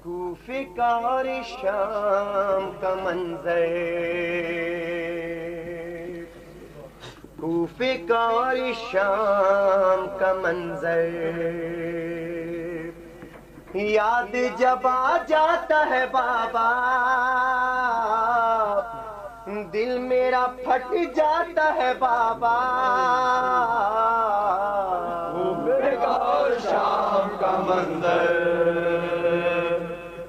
کوفے کا اور شام کا منظر، کوفے کا اور شام کا منظر، یاد جب آ جاتا ہے بابا دل میرا پھٹ جاتا ہے بابا. کوفے کا اور شام کا منظر،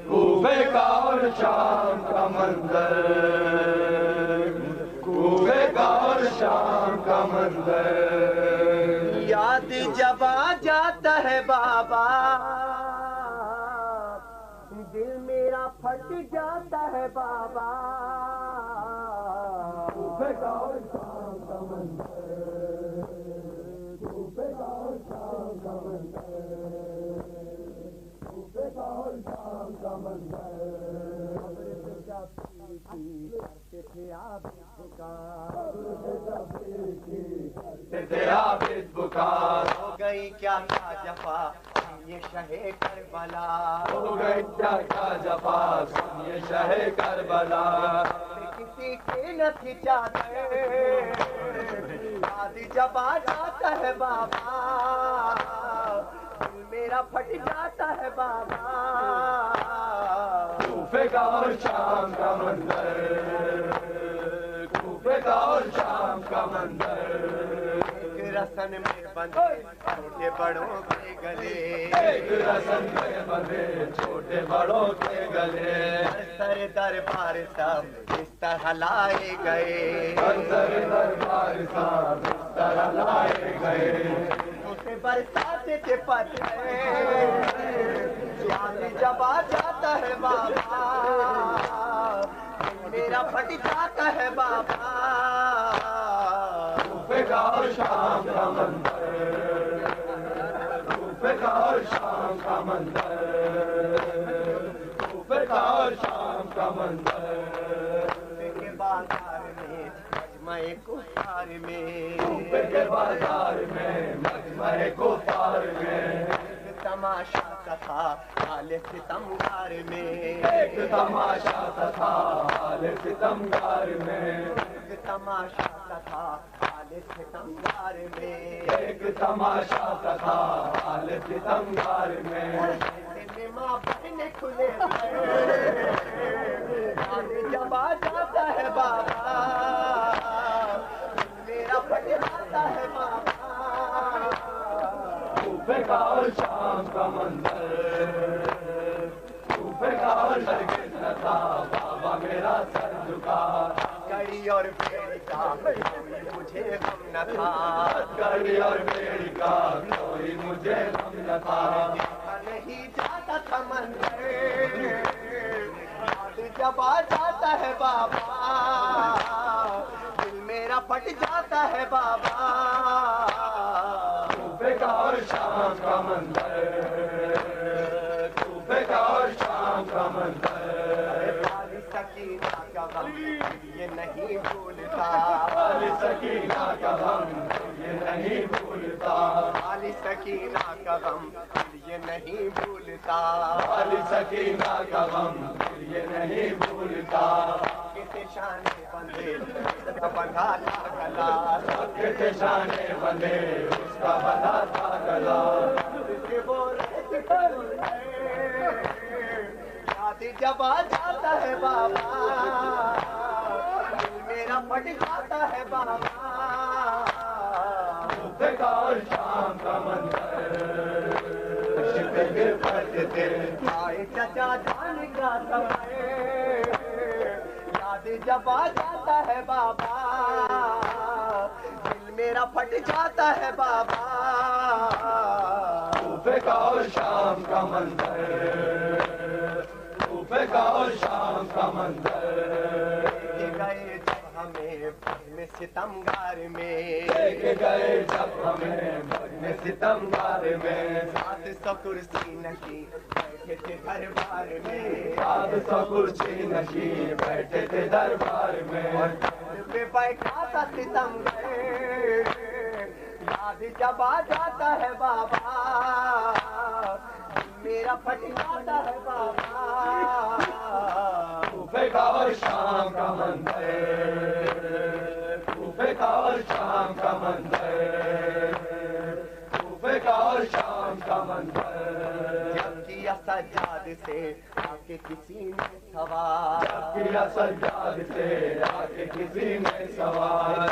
کوفے کا اور شام کا منظر، کوفے کا اور شام کا منظر، یاد جب آ جاتا ہے بابا دل میرا پھٹ جاتا ہے بابا. کوفے کا اور شام کا منظر، کوفے کا اور شام کا منظر، کوفے کا اور شام کا منظر. ہو گئی کیا جفا یہ شہ کربلا، ہو گئی کیا جفا یہ شہ کربلا، کسی کے نہ تھی چادر یاد جب آ جاتا ہے بابا دل میرا پھٹ جاتا ہے بابا. کوفے کا اور شام کا منظر، کوفے کا اور شام کا منظر، ایک رسن میں بندھے چھوٹے بڑوں کے گلے، ایک رسن میں بندھے چھوٹے بڑوں کے گلے، سر دربار سب اس طرح لائے گئے، سر دربار صاحب اس طرح لائے گئے، اسے برساتے تھے پتھر یاد جب آ جاتا ہے بابا دل میرا پھٹ جاتا ہے بابا. کوفے کا اور شام کا منظر، کوفے کا اور شام کا منظر، کوفے کا اور شام کا منظر. کوفے کے بازار میں مجمع کفار میں، کوفے کے بازار میں مجمع کفار میں، تماشا تھا حال ستمگار میں، ایک تماشا تھا حال ستمگار میں، ایک تماشا تھا حال ستمگار میں، ایک تماشا تھا حال ستمگار میں، ماں بہن کھلے جب آ جاتا ہے بابا میرا پھٹ جاتا ہے بابا. کوفے کا اور شام کا منظر، کوفے کا اور ہرگز نہ تھا بابا میرا سر جھکا، کڑی اور بیڑی کا کوئی مجھے غم نہ تھا، کڑی اور بیڑی کا کوئی مجھے غم نہ تھا، نہیں جاتا تھا منظر یاد جب آ جاتا ہے بابا دل میرا پھٹ جاتا ہے بابا. کوفے کا اور شام کا منظر، کوفے کا اور شام کا منظر، والی سکینہ کا غم یہ نہیں بھولتا، والی سکینہ کا غم یہ نہیں بھولتا، والی سکینہ کا غم یہ نہیں بھولتا، والی سکینہ کا غم یہ نہیں بھولتا، کسی شانے بندے اس کا بندھا تھا گلا، کتے شانے بندے اس کا بندھا تھا گلا، اسے بول یاد جب آ جاتا ہے بابا دل میرا پھٹ جاتا ہے بابا. کوفے کا اور شام کا منظر، شپے گر پڑتے آئے چچا جان کا سمے یاد جب آ جاتا ہے بابا دل میرا پھٹ جاتا ہے بابا. کوفے کا اور شام کا منظر، کوفے کا اور شام کا منظر، گئے جب ہمیں میں ستمگار میں لے کے گئے جب ہمیں بھگنے ستمگار میں 700 کرسی نشین بیٹھے تھے دربار میں 700 کرسی نشین بیٹھے تھے دربار میں پہ بیٹھا تھا ستمگر یاد جب آ جاتا ہے بابا دل میرا پھٹ جاتا ہے بابا کوفے کا اور شام کا منظر کوفے کا اور شام کا منظر کوفے کا اور شام کا منظر جب کیا سجاد سے آ کے کسی نے سوال کیا سجاد سے آ کے کسی نے سوال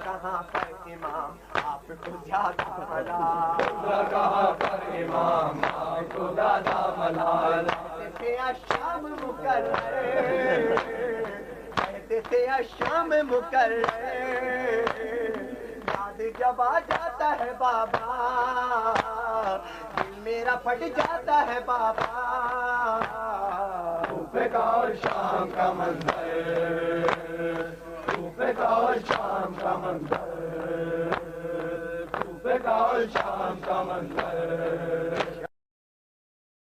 کہاں پر امام آپ کو زیادہ ملا کہاں پر امام آپ کو زیادہ ملال کہتے تھے شام مقرر کہتے تھے شام مقرر یاد جب آ جاتا ہے بابا دل میرا پھٹ جاتا ہے بابا کوفے کا اور شام کا منظر کوفے کا اور شام کا منظر کوفے کا اور شام کا منظر